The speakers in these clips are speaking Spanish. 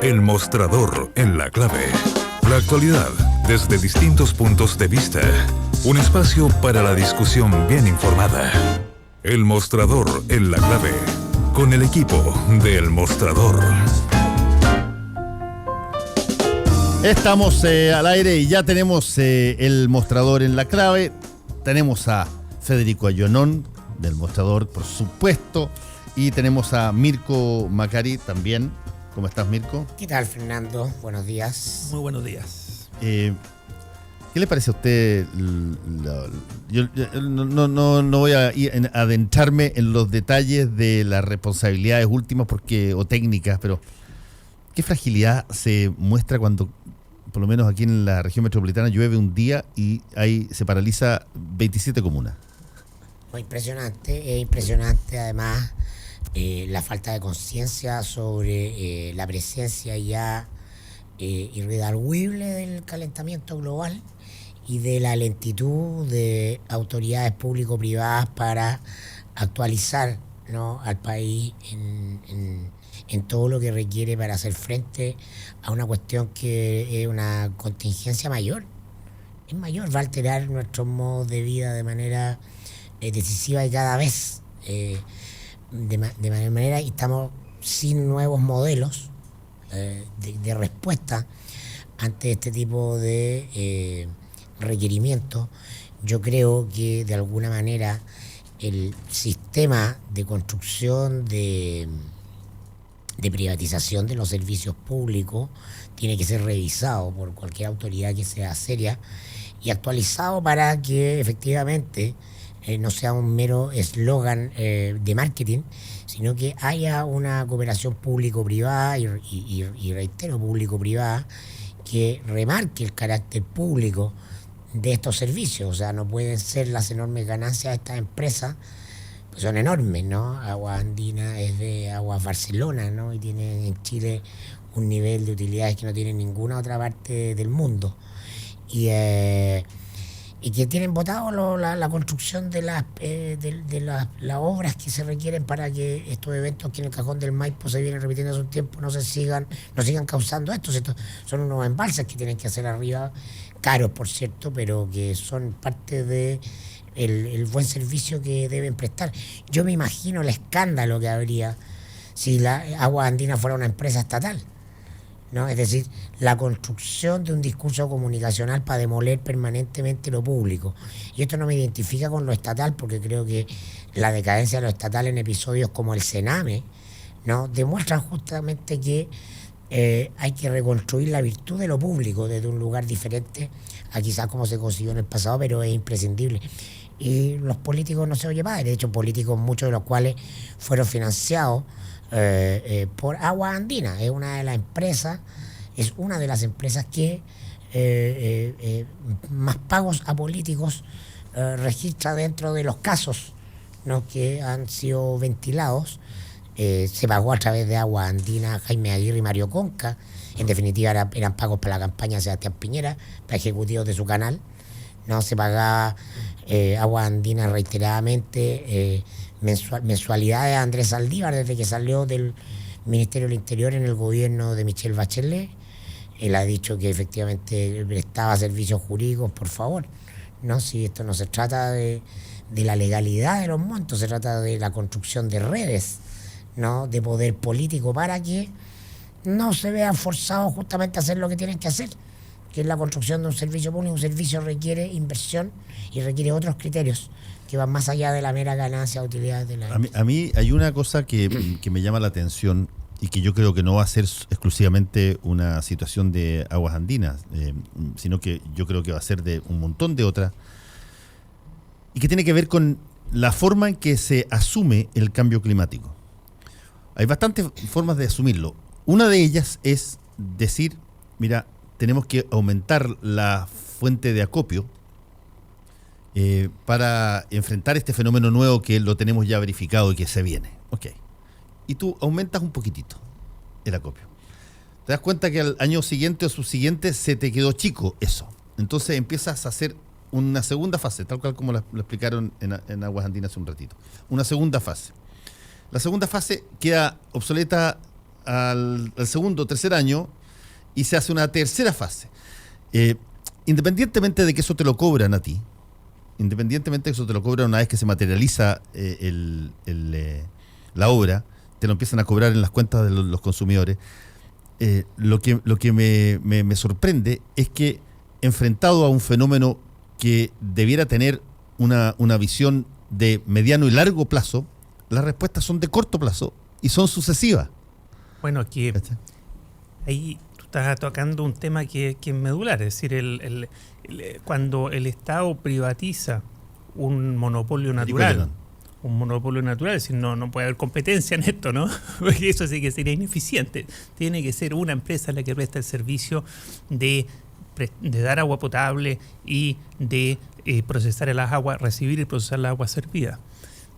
El mostrador en la clave. La actualidad desde distintos puntos de vista. Un espacio para la discusión bien informada. El mostrador en la clave. Con el equipo del Mostrador. Estamos al aire y ya tenemos el Mostrador en la clave. Tenemos a Federico Ayonón del Mostrador, por supuesto. Y tenemos a Mirko Macari también. ¿Cómo estás, Mirko? ¿Qué tal, Fernando? Buenos días. Muy buenos días. ¿Qué le parece a usted? Yo no voy a adentrarme en los detalles de las responsabilidades últimas o técnicas, pero ¿qué fragilidad se muestra cuando, por lo menos aquí en la región metropolitana, llueve un día y ahí se paraliza 27 comunas? Es impresionante además la falta de conciencia sobre la presencia ya irredarguible del calentamiento global y de la lentitud de autoridades público-privadas para actualizar, ¿no?, al país en todo lo que requiere para hacer frente a una cuestión que es una contingencia mayor. Es mayor, va a alterar nuestros modos de vida de manera decisiva y cada vez de manera, y estamos sin nuevos modelos de respuesta ante este tipo de requerimientos. Yo creo que de alguna manera el sistema de construcción de privatización de los servicios públicos tiene que ser revisado por cualquier autoridad que sea seria y actualizado para que efectivamente no sea un mero eslogan de marketing, sino que haya una cooperación público-privada y reitero, público-privada, que remarque el carácter público de estos servicios. O sea, no pueden ser las enormes ganancias de estas empresas, pues son enormes, ¿no? Aguas Andinas es de Aguas Barcelona, ¿no? Y tiene en Chile un nivel de utilidades que no tiene ninguna otra parte del mundo. Y que tienen votado la construcción de las obras que se requieren para que estos eventos que en el Cajón del Maipo se vienen repitiendo hace un tiempo no sigan causando esto. Son unos embalses que tienen que hacer arriba, caros por cierto, pero que son parte de el buen servicio que deben prestar. Yo me imagino el escándalo que habría si la Agua Andina fuera una empresa estatal, ¿no? Es decir, la construcción de un discurso comunicacional para demoler permanentemente lo público. Y esto no me identifica con lo estatal, porque creo que la decadencia de lo estatal en episodios como el Sename, ¿no?, demuestran justamente que hay que reconstruir la virtud de lo público desde un lugar diferente a quizás como se consiguió en el pasado, pero es imprescindible. Y los políticos no se oye más, de hecho políticos muchos de los cuales fueron financiados por Agua Andina. Es una de las empresas que más pagos a políticos registra dentro de los casos, ¿no?, que han sido ventilados. Se pagó a través de Agua Andina Jaime Aguirre y Mario Conca. En definitiva eran pagos para la campaña de Sebastián Piñera, para ejecutivos de su canal. No se pagaba Agua Andina reiteradamente mensualidades a Andrés Saldívar desde que salió del Ministerio del Interior en el gobierno de Michelle Bachelet. Él ha dicho que efectivamente prestaba servicios jurídicos, por favor, ¿no? Si esto no se trata de la legalidad de los montos, se trata de la construcción de redes, ¿no?, de poder político para que no se vean forzados justamente a hacer lo que tienen que hacer, que es la construcción de un servicio público. Un servicio requiere inversión y requiere otros criterios que van más allá de la mera ganancia o utilidad de la... A mí hay una cosa que me llama la atención y que yo creo que no va a ser exclusivamente una situación de Aguas Andinas, sino que yo creo que va a ser de un montón de otras, y que tiene que ver con la forma en que se asume el cambio climático. Hay bastantes formas de asumirlo. Una de ellas es decir, mira, tenemos que aumentar la fuente de acopio para enfrentar este fenómeno nuevo que lo tenemos ya verificado y que se viene. Ok. Y tú aumentas un poquitito el acopio. Te das cuenta que al año siguiente o subsiguiente se te quedó chico eso. Entonces empiezas a hacer una segunda fase, tal cual como lo explicaron en Aguas Andinas hace un ratito. Una segunda fase. La segunda fase queda obsoleta al segundo o tercer año y se hace una tercera fase. Independientemente de que eso te lo cobran a ti, independientemente de que eso te lo cobran una vez que se materializa la obra, te lo empiezan a cobrar en las cuentas de los consumidores. Lo que me sorprende es que, enfrentado a un fenómeno que debiera tener una visión de mediano y largo plazo, las respuestas son de corto plazo y son sucesivas. Bueno, aquí ahí tú estás tocando un tema que es medular, es decir, cuando el Estado privatiza un monopolio natural, es decir, no puede haber competencia en esto, ¿no? Porque eso sí que sería ineficiente. Tiene que ser una empresa la que presta el servicio de dar agua potable y de procesar el agua, recibir y procesar el agua servida.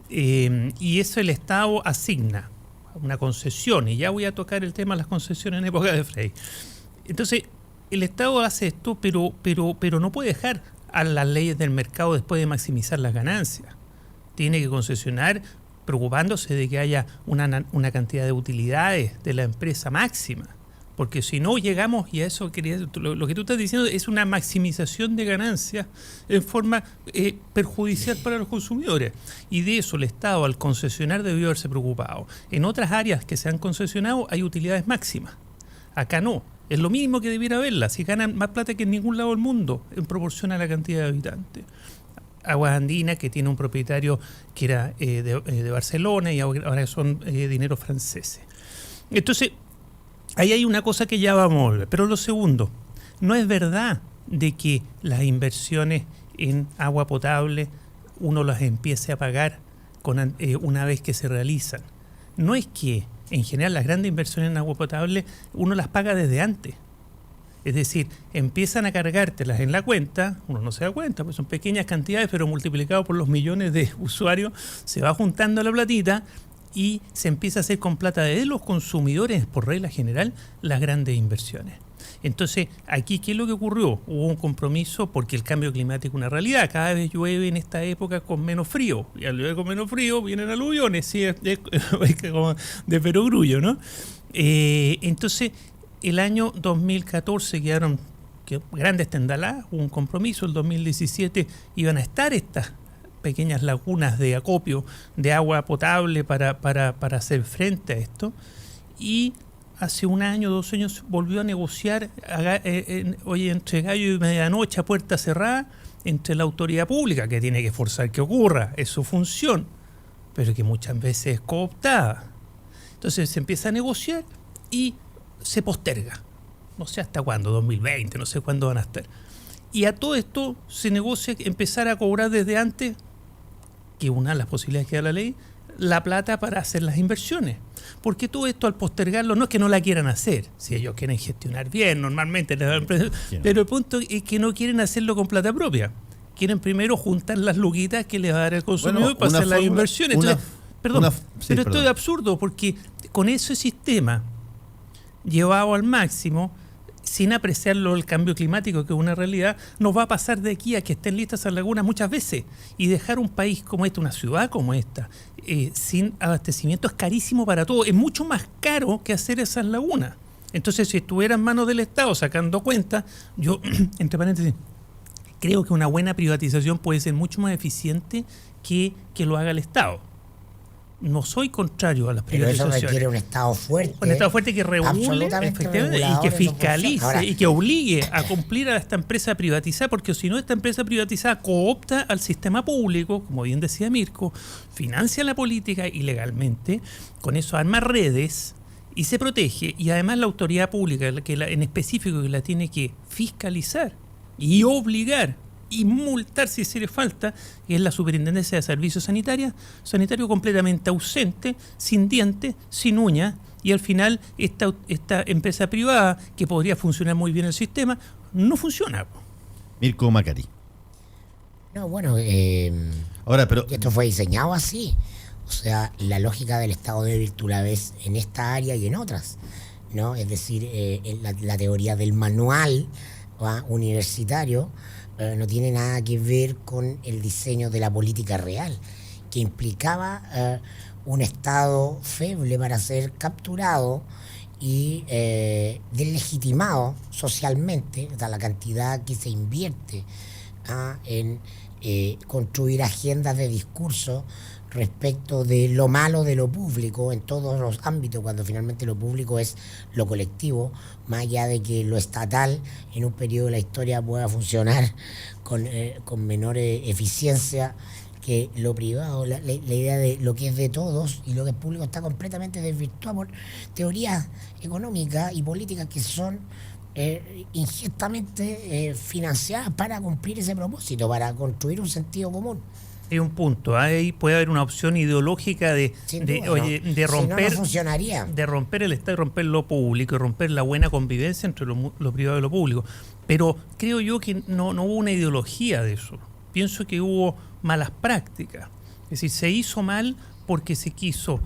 Y eso el Estado asigna una concesión, y ya voy a tocar el tema de las concesiones en época de Frey. Entonces, el Estado hace esto, pero no puede dejar a las leyes del mercado después de maximizar las ganancias. Tiene que concesionar preocupándose de que haya una cantidad de utilidades de la empresa máxima. Porque si no llegamos, y a eso lo que tú estás diciendo es una maximización de ganancias en forma perjudicial para los consumidores. Y de eso el Estado, al concesionar, debió haberse preocupado. En otras áreas que se han concesionado hay utilidades máximas. Acá no. Es lo mismo que debiera haberla. Si ganan más plata que en ningún lado del mundo en proporción a la cantidad de habitantes. Aguas Andinas, que tiene un propietario que era de Barcelona y ahora son dineros franceses. Entonces, ahí hay una cosa que ya vamos a ver. Pero lo segundo, no es verdad de que las inversiones en agua potable uno las empiece a pagar una vez que se realizan. No es que, en general, las grandes inversiones en agua potable uno las paga desde antes. Es decir, empiezan a cargártelas en la cuenta, uno no se da cuenta, pues son pequeñas cantidades, pero multiplicado por los millones de usuarios, se va juntando la platita y se empieza a hacer con plata de los consumidores, por regla general, las grandes inversiones. Entonces, aquí, ¿qué es lo que ocurrió? Hubo un compromiso porque el cambio climático es una realidad. Cada vez llueve en esta época con menos frío. Y al llover con menos frío vienen aluviones, ¿sí? Es como de perogrullo, ¿no? Entonces, el año 2014 quedaron grandes tendaladas, hubo un compromiso. El 2017 iban a estar estas pequeñas lagunas de acopio de agua potable para hacer frente a esto. Y hace un año, 2 años, volvió a negociar entre gallo y medianoche a puerta cerrada entre la autoridad pública, que tiene que forzar que ocurra, es su función, pero que muchas veces es cooptada. Entonces se empieza a negociar y se posterga. No sé hasta cuándo, 2020, no sé cuándo van a estar. Y a todo esto se negocia empezar a cobrar desde antes, que una de las posibilidades que da la ley, la plata para hacer las inversiones. Porque todo esto, al postergarlo, no es que no la quieran hacer. Si ellos quieren gestionar bien, normalmente, pero el punto es que no quieren hacerlo con plata propia. Quieren primero juntar las luquitas que les va a dar el consumidor para hacer las inversiones. Entonces, pero esto es absurdo, porque con ese sistema llevado al máximo, sin apreciarlo el cambio climático, que es una realidad, nos va a pasar de aquí a que estén listas esas lagunas muchas veces. Y dejar un país como este, una ciudad como esta, sin abastecimiento es carísimo para todos. Es mucho más caro que hacer esas lagunas. Entonces, si estuviera en manos del Estado sacando cuentas, yo, entre paréntesis, creo que una buena privatización puede ser mucho más eficiente que lo haga el Estado. No soy contrario a las privatizaciones. Pero eso requiere un Estado fuerte. Un Estado fuerte que regule, efectivamente, y que fiscalice. Ahora, y que obligue a cumplir a esta empresa privatizada, porque si no, esta empresa privatizada coopta al sistema público, como bien decía Mirko, financia la política ilegalmente, con eso arma redes y se protege. Y además la autoridad pública, en específico, que la tiene que fiscalizar y obligar y multar si se le falta, que es la Superintendencia de Servicios Sanitario completamente ausente, sin dientes, sin uñas, y al final esta empresa privada, que podría funcionar muy bien el sistema, no funciona. Mirko Macari. No, bueno, ahora, pero esto fue diseñado así. O sea, la lógica del Estado débil tú la ves en esta área y en otras, ¿no? Es decir, la teoría del manual universitario no tiene nada que ver con el diseño de la política real, que implicaba un Estado feble para ser capturado y deslegitimado socialmente, o sea, la cantidad que se invierte en construir agendas de discurso respecto de lo malo de lo público en todos los ámbitos, cuando finalmente lo público es lo colectivo, más allá de que lo estatal en un periodo de la historia pueda funcionar con menor eficiencia que lo privado. La idea de lo que es de todos y lo que es público está completamente desvirtuada por teorías económicas y políticas que son ingestamente financiadas para cumplir ese propósito, para construir un sentido común. Hay un punto, ahí puede haber una opción ideológica de romper, si no funcionaría. De romper el Estado y romper lo público y romper la buena convivencia entre lo privado y lo público. Pero creo yo que no hubo una ideología de eso. Pienso que hubo malas prácticas. Es decir, se hizo mal porque se quiso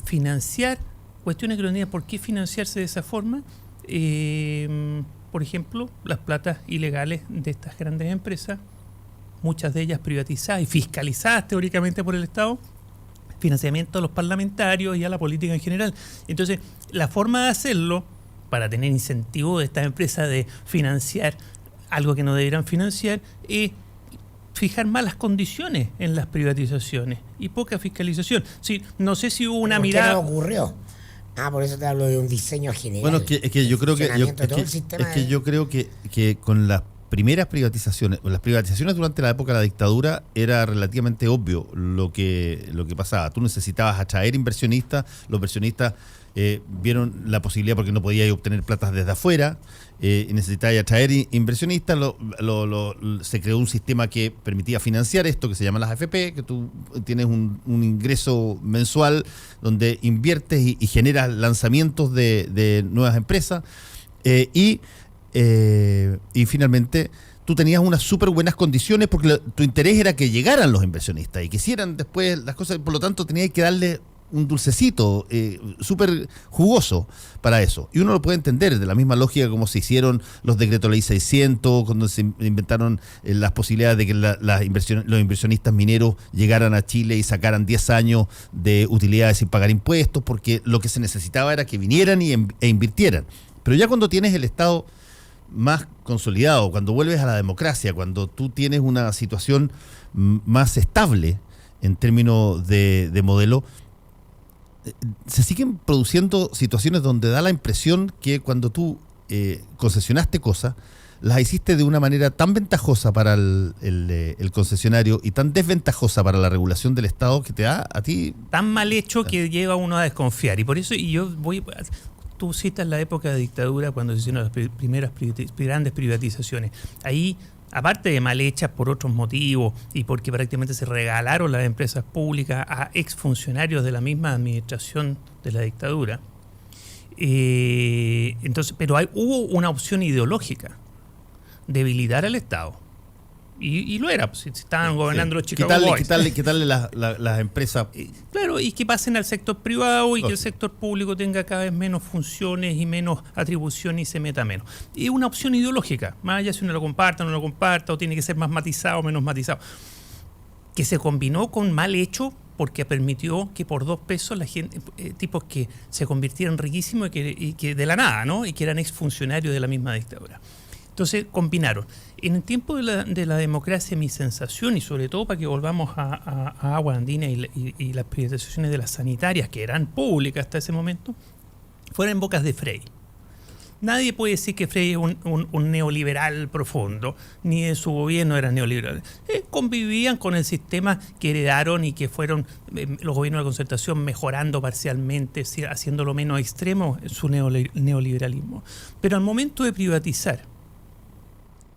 financiar cuestiones que no tenían por qué financiarse de esa forma. Por ejemplo, las platas ilegales de estas grandes empresas, muchas de ellas privatizadas y fiscalizadas teóricamente por el Estado, financiamiento a los parlamentarios y a la política en general. Entonces, la forma de hacerlo, para tener incentivo de estas empresas de financiar algo que no deberían financiar, es fijar malas condiciones en las privatizaciones y poca fiscalización. Sí, no sé si hubo una mirada... ¿Por qué no ocurrió? Por eso te hablo de un diseño general. Bueno, es que yo creo que con las primeras privatizaciones, las privatizaciones durante la época de la dictadura, era relativamente obvio lo que pasaba. Tú necesitabas atraer inversionistas, los inversionistas vieron la posibilidad porque no podías obtener platas desde afuera, necesitabas atraer inversionistas, se creó un sistema que permitía financiar esto que se llama las AFP, que tú tienes un ingreso mensual donde inviertes y generas lanzamientos de nuevas empresas y finalmente tú tenías unas súper buenas condiciones porque tu interés era que llegaran los inversionistas y que hicieran después las cosas, por lo tanto tenías que darle un dulcecito súper jugoso para eso. Y uno lo puede entender de la misma lógica como se hicieron los decretos ley 600, cuando se inventaron las posibilidades de que los inversionistas mineros llegaran a Chile y sacaran 10 años de utilidades sin pagar impuestos, porque lo que se necesitaba era que vinieran e invirtieran. Pero ya cuando tienes el Estado más consolidado, cuando vuelves a la democracia, cuando tú tienes una situación más estable en términos de modelo, se siguen produciendo situaciones donde da la impresión que cuando tú concesionaste cosas, las hiciste de una manera tan ventajosa para el concesionario y tan desventajosa para la regulación del Estado que te da a ti... Tan mal hecho que llega uno a desconfiar. Y por eso tú citas la época de dictadura cuando se hicieron las primeras grandes privatizaciones. Ahí, aparte de mal hechas por otros motivos y porque prácticamente se regalaron las empresas públicas a exfuncionarios de la misma administración de la dictadura, pero hubo una opción ideológica, debilitar al Estado. Y lo era, pues, si estaban gobernando los Chicago Boys. Quitarle las empresas. Claro, y que pasen al sector privado y que el sector público tenga cada vez menos funciones y menos atribuciones y se meta menos. Y es una opción ideológica, más allá si uno lo comparta o no lo comparta, o tiene que ser más matizado o menos matizado, que se combinó con mal hecho porque permitió que por 2 pesos la gente, tipos que se convirtieran riquísimos y que de la nada, ¿no? Y que eran exfuncionarios de la misma dictadura. Entonces combinaron. En el tiempo de la democracia, mi sensación, y sobre todo para que volvamos a Aguas Andinas y las privatizaciones de las sanitarias, que eran públicas hasta ese momento, fueron en bocas de Frey. Nadie puede decir que Frey es un neoliberal profundo, ni de su gobierno era neoliberal. Convivían con el sistema que heredaron y que fueron los gobiernos de la concertación mejorando parcialmente, haciéndolo menos extremo su neoliberalismo. Pero al momento de privatizar,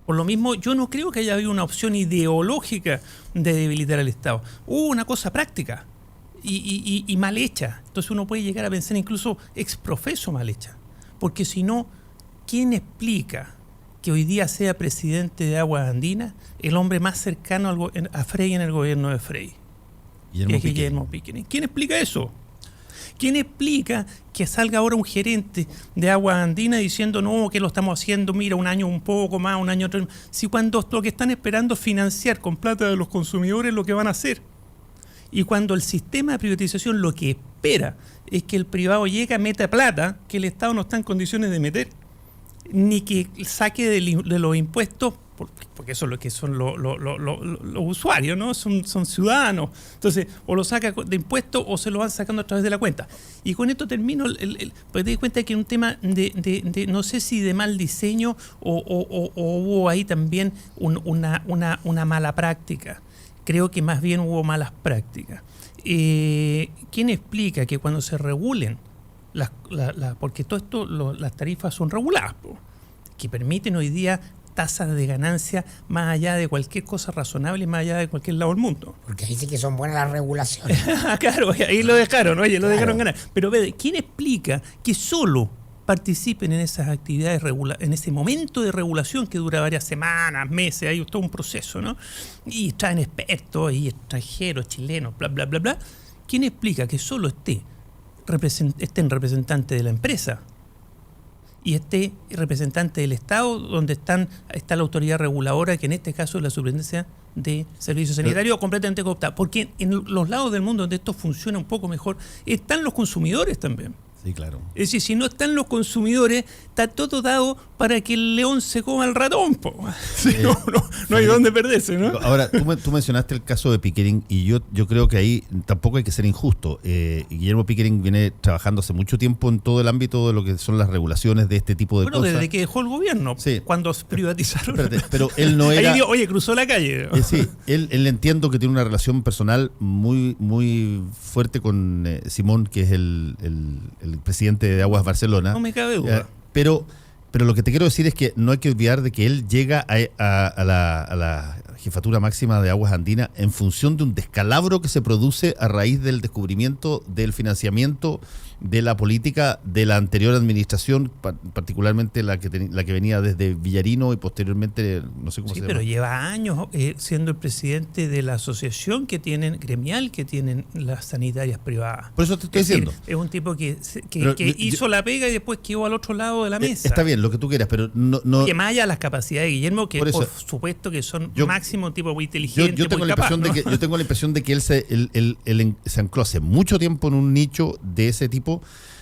por lo mismo, yo no creo que haya habido una opción ideológica de debilitar al Estado. Hubo una cosa práctica y mal hecha. Entonces uno puede llegar a pensar incluso exprofeso mal hecha. Porque si no, ¿quién explica que hoy día sea presidente de Aguas Andinas el hombre más cercano a Frey en el gobierno de Frey? Guillermo Piquenes. ¿Quién explica eso? ¿Quién explica que salga ahora un gerente de Aguas Andinas diciendo no, que lo estamos haciendo, mira, un año un poco más, un año otro? Si cuando lo que están esperando es financiar con plata de los consumidores lo que van a hacer. Y cuando el sistema de privatización lo que espera es que el privado llegue, meta plata que el Estado no está en condiciones de meter, ni que saque de los impuestos, porque eso es lo que son los usuarios, ¿no? Son ciudadanos. Entonces, o lo saca de impuestos o se lo van sacando a través de la cuenta. Y con esto termino, porque te das cuenta que es un tema de no sé si de mal diseño o hubo ahí también una mala práctica. Creo que más bien hubo malas prácticas. ¿Quién explica que cuando se regulen porque todo esto, las tarifas son reguladas, que permiten hoy día tasas de ganancia más allá de cualquier cosa razonable y más allá de cualquier lado del mundo? Porque ahí sí que son buenas las regulaciones. Claro, ahí lo dejaron, oye, lo Claro. dejaron ganar. Pero ¿quién explica que solo participen en esas actividades, en ese momento de regulación que dura varias semanas, meses, hay todo un proceso, ¿no? Y traen expertos y extranjeros, chilenos, bla, bla, bla, bla. ¿Quién explica que solo estén representantes de la empresa y representante del Estado, donde está la autoridad reguladora, que en este caso es la Superintendencia de Servicios Sanitarios, completamente cooptada? Porque en los lados del mundo donde esto funciona un poco mejor, están los consumidores también. Sí, claro. Es decir, si no están los consumidores, está todo dado para que el león se coma al ratón, po. Sí, no hay dónde perderse, ¿no? Ahora, tú mencionaste el caso de Pickering y yo creo que ahí tampoco hay que ser injusto. Guillermo Pickering viene trabajando hace mucho tiempo en todo el ámbito de lo que son las regulaciones de este tipo de cosas. Bueno, desde que dejó el gobierno, sí, cuando se privatizaron. Espérate, pero él no era... Ahí digo, oye, cruzó la calle. Sí, él entiendo que tiene una relación personal muy, muy fuerte con Simón, que es el presidente de Aguas Barcelona. No me cabe duda. Pero lo que te quiero decir es que no hay que olvidar de que él llega a la jefatura máxima de Aguas Andinas en función de un descalabro que se produce a raíz del descubrimiento del financiamiento de la política de la anterior administración, particularmente la que venía desde Villarino y posteriormente, no sé cómo se llama. Pero lleva años siendo el presidente de la asociación gremial que tienen las sanitarias privadas. Por eso te estoy diciendo. Es un tipo que hizo la pega y después quedó al otro lado de la mesa. Está bien, lo que tú quieras, pero no... Que más allá de las capacidades de Guillermo, que por supuesto que son máximo un tipo muy inteligente, yo tengo muy la capaz, impresión, ¿no? yo tengo la impresión de que él se ancló hace mucho tiempo en un nicho de ese tipo.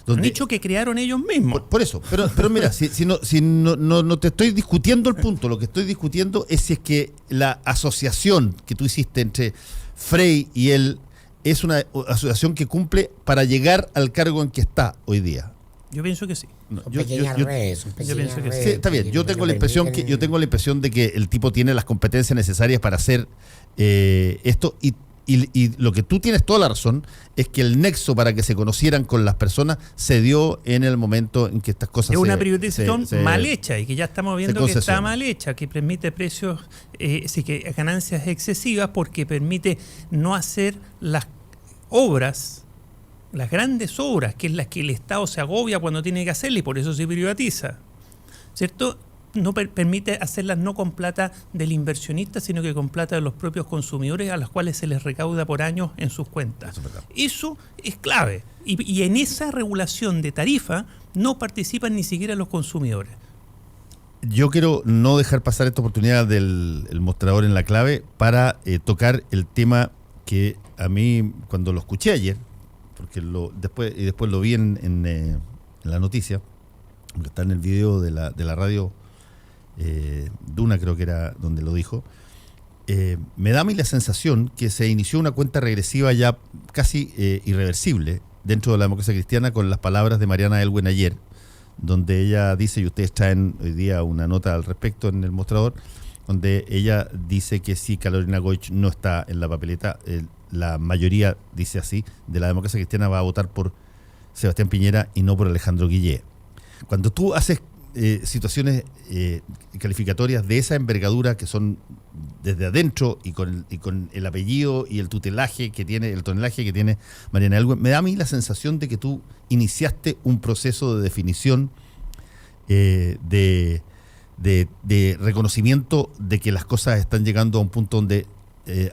Un nicho que crearon ellos mismos. Por eso, pero mira, si no te estoy discutiendo el punto, lo que estoy discutiendo es si es que la asociación que tú hiciste entre Frey y él es una asociación que cumple para llegar al cargo en que está hoy día. Yo pienso que sí. Son pequeñas redes. Yo pienso que Sí, está bien. Yo tengo la impresión de que el tipo tiene las competencias necesarias para hacer esto y lo que tú tienes toda la razón es que el nexo para que se conocieran con las personas se dio en el momento en que estas cosas es una privatización mal hecha y que ya estamos viendo que está mal hecha, que permite precios, que ganancias excesivas porque permite no hacer las obras, las grandes obras, que es las que el Estado se agobia cuando tiene que hacerlas y por eso se privatiza, ¿cierto? No permite hacerlas no con plata del inversionista, sino que con plata de los propios consumidores a los cuales se les recauda por años en sus cuentas. Eso es clave. Y en esa regulación de tarifa no participan ni siquiera los consumidores. Yo quiero no dejar pasar esta oportunidad del mostrador en la clave para tocar el tema que a mí, cuando lo escuché ayer, porque después lo vi en la noticia, porque está en el video de la radio Duna, creo que era donde lo dijo, me da a mí la sensación que se inició una cuenta regresiva ya casi irreversible dentro de la democracia cristiana con las palabras de Mariana Elwin ayer, donde ella dice, y ustedes traen hoy día una nota al respecto en el mostrador, donde ella dice que si Carolina Goich no está en la papeleta, la mayoría, dice así, de la democracia cristiana va a votar por Sebastián Piñera y no por Alejandro Guillé. Cuando tú haces situaciones calificatorias de esa envergadura que son desde adentro y con el apellido y el tonelaje que tiene Mariana Elwin, me da a mí la sensación de que tú iniciaste un proceso de definición de reconocimiento de que las cosas están llegando a un punto donde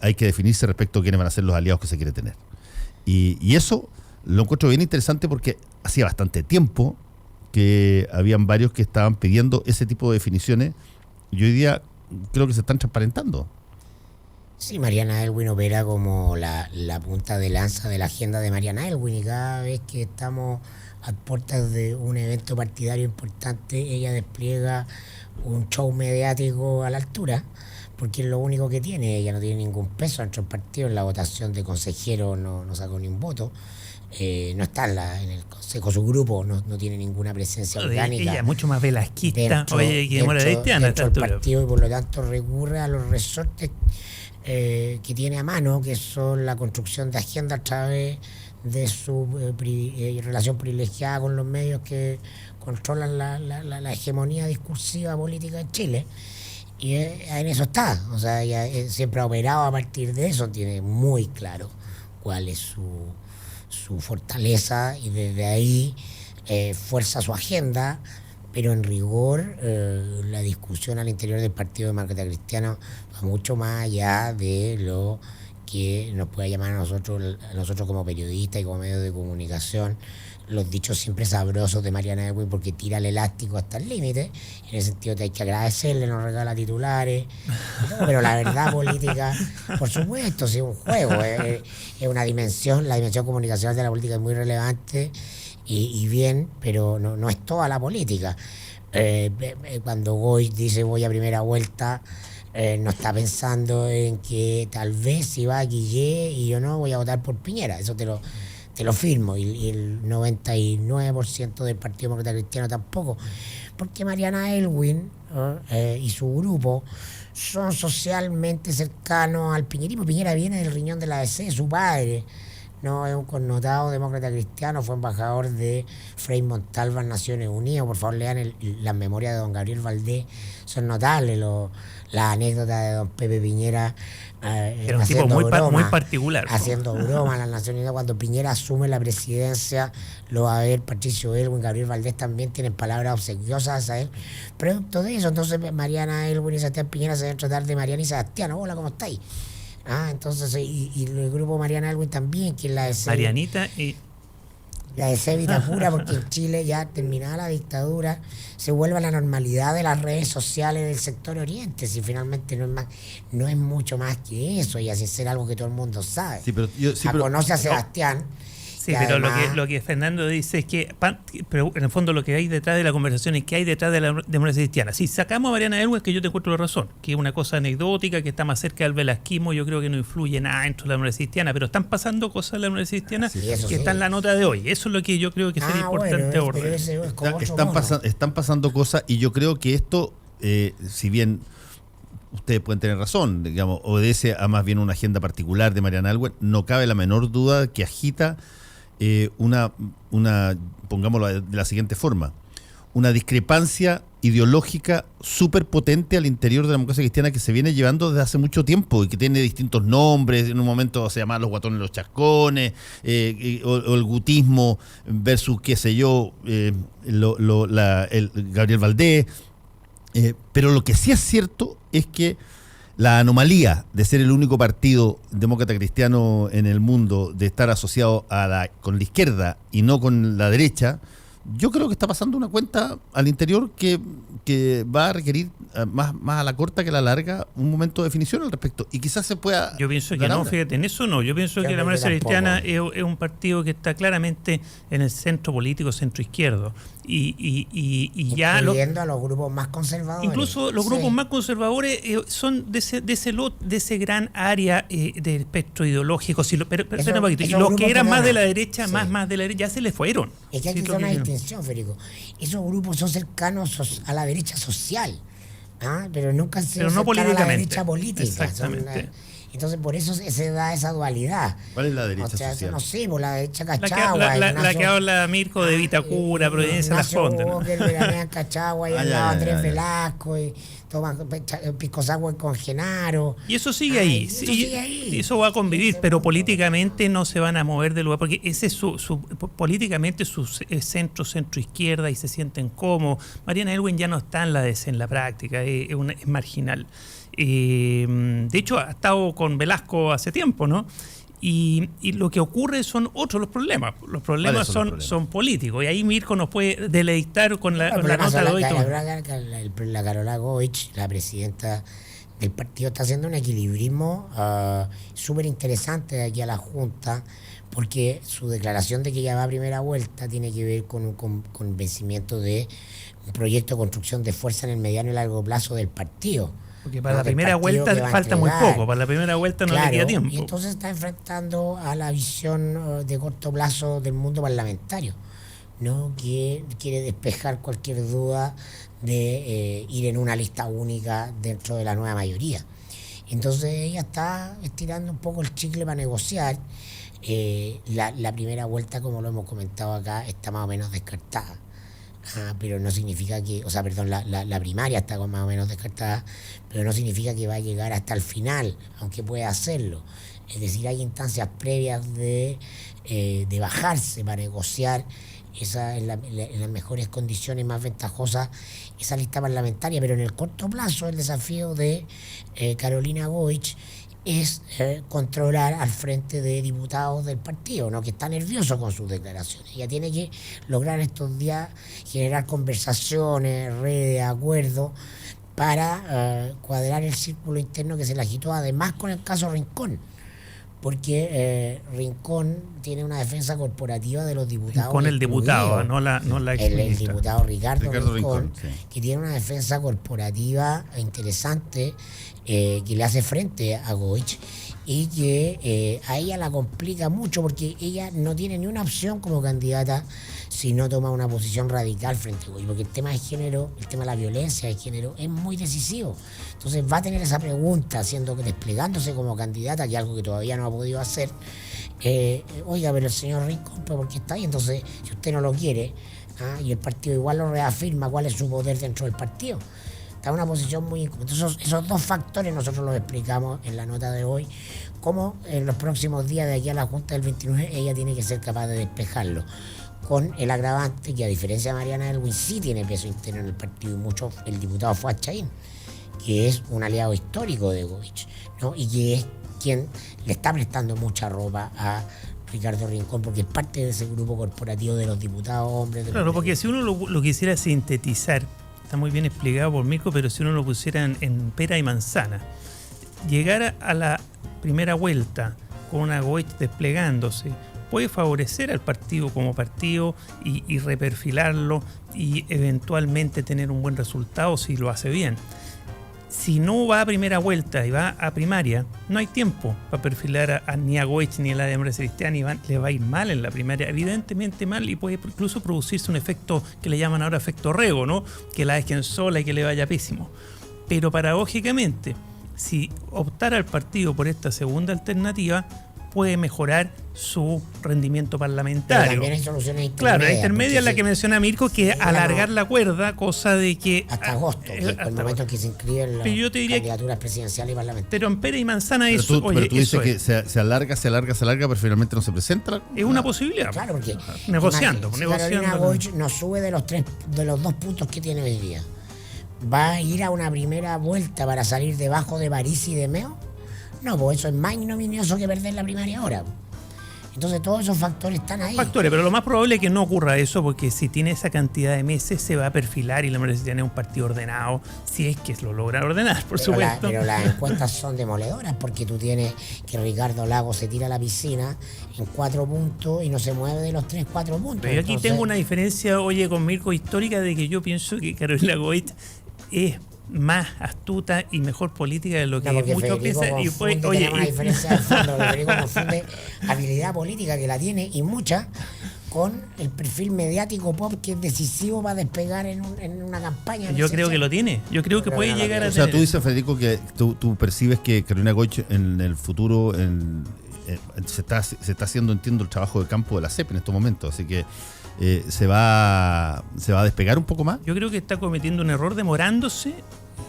hay que definirse respecto a quiénes van a ser los aliados que se quiere tener. Y eso lo encuentro bien interesante porque hacía bastante tiempo que habían varios que estaban pidiendo ese tipo de definiciones y hoy día creo que se están transparentando. Sí, Mariana Elwin opera como la punta de lanza de la agenda de Mariana Elwin, y cada vez que estamos a puertas de un evento partidario importante, ella despliega un show mediático a la altura, porque es lo único que tiene. Ella no tiene ningún peso dentro del partido. En la votación de consejeros no sacó ni un voto. No está en el consejo, su grupo no tiene ninguna presencia orgánica. Ella es mucho más velasquista, dentro del partido, y por lo tanto recurre a los resortes que tiene a mano, que son la construcción de agenda a través de su relación privilegiada con los medios que controlan la hegemonía discursiva política en Chile. Y en eso está. O sea, ella siempre ha operado a partir de eso, tiene muy claro cuál es su fortaleza, y desde ahí fuerza su agenda. Pero en rigor, la discusión al interior del Partido Demócrata Cristiano va mucho más allá de lo que nos pueda llamar a nosotros como periodistas y como medios de comunicación los dichos siempre sabrosos de Mariana Elwin, porque tira el elástico hasta el límite. En ese sentido hay que agradecerle, nos regala titulares, pero la verdad política, por supuesto, sí, es un juego, es una dimensión, la dimensión comunicacional de la política es muy relevante. Y bien, pero no es toda la política. Cuando Goy dice voy a primera vuelta, no está pensando en que tal vez si va a Guillé y yo no voy a votar por Piñera. Eso te lo firmo. Y el 99% del Partido Demócrata Cristiano tampoco. Porque Mariana Elwin y su grupo son socialmente cercanos al piñerismo. Piñera viene del riñón de la ADC, de su padre. No es un connotado demócrata cristiano, fue embajador de Frei Montalva en Naciones Unidas. Por favor, lean las memorias de don Gabriel Valdés, son notables las anécdotas de don Pepe Piñera. Era un tipo muy particular. Haciendo broma en las Naciones Unidas. Cuando Piñera asume la presidencia, lo va a ver Patricio Elwin, Gabriel Valdés también tienen palabras obsequiosas a él. Producto de eso, entonces Mariana Elwin y Sebastián Piñera se deben tratar de Mariana y Sebastián. Hola, ¿cómo estáis? Entonces, y el grupo Mariana Elwin también, que es la de Marianita y la de Cevita pura, porque en Chile, ya terminada la dictadura, se vuelve a la normalidad de las redes sociales del sector oriente. Si finalmente no es mucho más que eso, y así ser algo que todo el mundo sabe. Sí, pero conoce a Sebastián. Sí, pero además, lo que Fernando dice es que, pero en el fondo lo que hay detrás de la conversación es que hay detrás de la democracia cristiana. Si sacamos a Mariana Elwin, que yo te encuentro la razón, que es una cosa anecdótica, que está más cerca del velasquismo, yo creo que no influye nada dentro de la democracia cristiana, pero están pasando cosas en la democracia cristiana que está en la nota de hoy. Eso es lo que yo creo que sería importante abordar. Están pasando cosas, y yo creo que esto, si bien ustedes pueden tener razón, digamos, obedece a más bien una agenda particular de Mariana Elwin, no cabe la menor duda que agita una pongámoslo de la siguiente forma, una discrepancia ideológica súper potente al interior de la democracia cristiana, que se viene llevando desde hace mucho tiempo y que tiene distintos nombres. En un momento se llamaban los guatones, los chascones, o el gutismo versus, qué sé yo, el Gabriel Valdés. Pero lo que sí es cierto es que la anomalía de ser el único partido demócrata cristiano en el mundo, de estar asociado con la izquierda y no con la derecha, yo creo que está pasando una cuenta al interior que va a requerir más a la corta que a la larga un momento de definición al respecto. Y quizás se pueda... Yo pienso que no, fíjate, en eso no. Yo pienso que la democracia cristiana es un partido que está claramente en el centro político, centro izquierdo. Y ya incluyendo a los grupos más conservadores. Incluso los grupos más conservadores son de ese gran área del espectro ideológico. Pero un poquito. Y los que eran más de la derecha, más de la derecha, ya se les fueron. Es que hay que hacer una distinción, Federico. Esos grupos son cercanos a la derecha social, pero nunca han sido cercanos a la derecha política. Exactamente. Entonces, por eso se da esa dualidad. ¿Cuál es la derecha social? No sé, por la derecha Cachagua. La que habla Mirko de Vitacura, Providencia, Las Condes. Cachagua, y al lado Andrés Velasco, y toman Pisco Sour con Genaro. Y eso sigue ahí. Y eso va a convivir, pero políticamente no se van a mover del lugar, porque ese es políticamente su centro izquierda, y se sienten cómodos. Mariana Elwin ya no está en la práctica, es marginal. De hecho, ha estado con Velasco hace tiempo, ¿no? Y lo que ocurre son otros los problemas. Los problemas son políticos. Y ahí Mirko nos puede deleitar con la nota de hoy. La Carola Goich, la presidenta el partido está haciendo un equilibrismo súper interesante de aquí a la Junta, porque su declaración de que ya va a primera vuelta tiene que ver con un convencimiento de un proyecto de construcción de fuerza en el mediano y largo plazo del partido. Porque para la primera vuelta falta muy poco, para la primera vuelta no le queda tiempo. Y entonces está enfrentando a la visión de corto plazo del mundo parlamentario, ¿no? Que quiere despejar cualquier duda de ir en una lista única dentro de la nueva mayoría. Entonces ella está estirando un poco el chicle para negociar. La primera vuelta, como lo hemos comentado acá, está más o menos descartada. Pero no significa que, la primaria está más o menos descartada, pero no significa que va a llegar hasta el final, aunque pueda hacerlo. Es decir, hay instancias previas de bajarse para negociar en las mejores condiciones más ventajosas esa lista parlamentaria, pero en el corto plazo el desafío de Carolina Goich es controlar al frente de diputados del partido, ¿no? Que está nervioso con sus declaraciones. Ella tiene que lograr estos días generar conversaciones, redes, acuerdos para cuadrar el círculo interno que se le agitó, además con el caso Rincón, porque Rincón tiene una defensa corporativa de los diputados. Con el diputado, no la el diputado Ricardo Rincón, sí, que tiene una defensa corporativa interesante, que le hace frente a Goich y que a ella la complica mucho, porque ella no tiene ni una opción como candidata si no toma una posición radical frente a Goich, porque el tema de género, el tema de la violencia de género es muy decisivo. Entonces va a tener esa pregunta, desplegándose como candidata, que es algo que todavía no ha podido hacer. Oiga, pero el señor Rincón, ¿por qué está ahí? Entonces, si usted no lo quiere, y el partido igual lo reafirma, ¿cuál es su poder dentro del partido? Está en una posición muy incómoda. Entonces, esos dos factores nosotros los explicamos en la nota de hoy, cómo en los próximos días de aquí a la Junta del 29 ella tiene que ser capaz de despejarlo, con el agravante que, a diferencia de Mariana Elwin, sí tiene peso interno en el partido, y mucho el diputado Fuad Chaín, que es un aliado histórico de Goich, ¿no? Y que es quien le está prestando mucha ropa a Ricardo Rincón, porque es parte de ese grupo corporativo de los diputados hombres. Claro, porque si uno lo quisiera sintetizar, está muy bien explicado por Mirko, pero si uno lo pusiera en pera y manzana, llegar a la primera vuelta con una Goich desplegándose puede favorecer al partido como partido y reperfilarlo y eventualmente tener un buen resultado si lo hace bien. Si no va a primera vuelta y va a primaria, no hay tiempo para perfilar ni a Goich ni a la democracia cristiana, le va a ir mal en la primaria, evidentemente mal, y puede incluso producirse un efecto que le llaman ahora efecto Rego, ¿no? Que la dejen sola y que le vaya pésimo. Pero paradójicamente, si optara el partido por esta segunda alternativa, puede mejorar su rendimiento parlamentario. Pero también hay soluciones intermedias. Claro, la intermedia es la que menciona Mirko, que es alargar la cuerda, cosa de que... Hasta agosto, que es el momento en que se inscriben las candidaturas presidenciales y parlamentarias. Pero en pera y manzana pero eso... pero tú dices que se alarga, pero finalmente no se presenta. Es una posibilidad. Claro, porque... Negociando. Carolina Goich no sube de los 2 puntos que tiene hoy día. ¿Va a ir a una primera vuelta para salir debajo de París y de Meo? No, pues eso es más ignominioso que perder la primaria ahora. Entonces todos esos factores están ahí. Pero lo más probable es que no ocurra eso, porque si tiene esa cantidad de meses se va a perfilar y la verdad tiene un partido ordenado, si es que lo logra ordenar, por supuesto. Pero las encuestas son demoledoras, porque tú tienes que Ricardo Lagos se tira a la piscina en 4 puntos y no se mueve de los 3-4 puntos. Pero yo aquí tengo una diferencia, con Mirko, histórica, de que yo pienso que Carolina Goich es más astuta y mejor política de lo que muchos piensan. Y pues, una diferencia de fondo. Federico confunde habilidad política, que la tiene y mucha, con el perfil mediático pop que es decisivo para despegar en una campaña. Yo creo que lo tiene. Yo creo que puede llegar a tener. O sea, tú dices, Federico, que tú percibes que Carolina Goich en el futuro se está haciendo, entiendo, el trabajo de campo de la CEP en estos momentos, así que se va a despegar un poco más. Yo creo que está cometiendo un error demorándose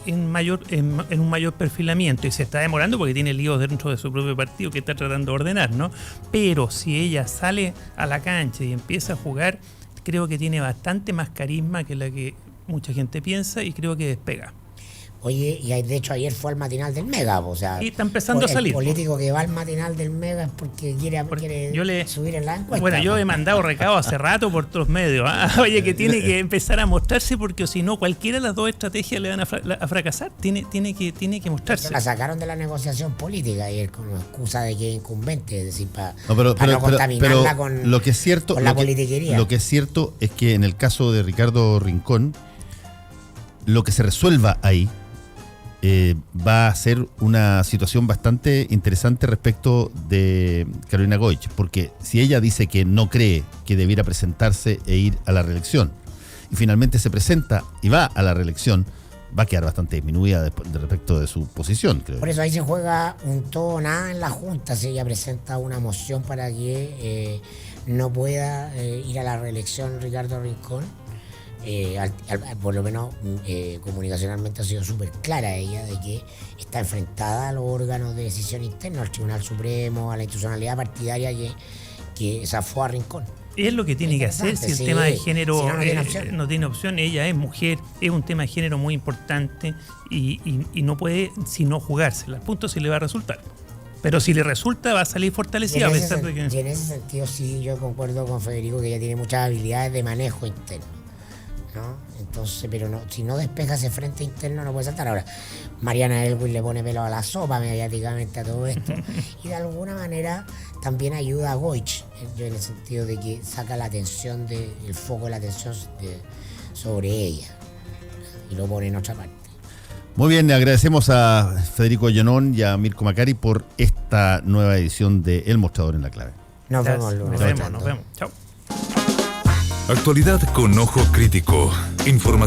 en un mayor perfilamiento, y se está demorando porque tiene líos dentro de su propio partido que está tratando de ordenar, ¿no? Pero si ella sale a la cancha y empieza a jugar, creo que tiene bastante más carisma que la que mucha gente piensa, y creo que despega. Oye, y de hecho ayer fue al matinal del Mega, o sea, y está empezando a salir. El político que va al matinal del Mega es porque quiere subir en la encuesta. Bueno, yo he mandado recado hace rato por otros medios. Oye, que tiene que empezar a mostrarse, porque si no, cualquiera de las dos estrategias le van a fracasar. Tiene que mostrarse. La sacaron de la negociación política ayer con excusa de que es incumbente, es decir, para no contaminarla con, lo que es cierto, con la politiquería. Lo que es cierto es que en el caso de Ricardo Rincón, lo que se resuelva ahí va a ser una situación bastante interesante respecto de Carolina Goich, porque si ella dice que no cree que debiera presentarse e ir a la reelección, y finalmente se presenta y va a la reelección, va a quedar bastante disminuida de respecto de su posición, creo. Por eso ahí se juega un todo o nada en la Junta si ella presenta una moción para que no pueda ir a la reelección Ricardo Rincón. Por lo menos comunicacionalmente ha sido súper clara ella de que está enfrentada a los órganos de decisión interna, al Tribunal Supremo, a la institucionalidad partidaria que zafó a Rincón. Es lo que tiene que hacer si el tema de género no tiene opción. Ella es mujer, es un tema de género muy importante y no puede sino jugársela. Al punto si le va a resultar. Pero si le resulta, va a salir fortalecida a pesar de que... Y en ese sentido sí, yo concuerdo con Federico que ella tiene muchas habilidades de manejo interno, ¿no? Entonces, pero no, si no despeja ese frente interno no puede saltar. Ahora, Mariana Elwin le pone pelo a la sopa mediáticamente a todo esto y de alguna manera también ayuda a Goich, yo en el sentido de que saca la atención el foco de la atención sobre ella y lo pone en otra parte. Muy bien, le agradecemos a Federico Llenón y a Mirko Macari por esta nueva edición de El Mostrador en la Clave. Nos vemos el lunes. Nos vemos. Chao. Actualidad con ojo crítico. Información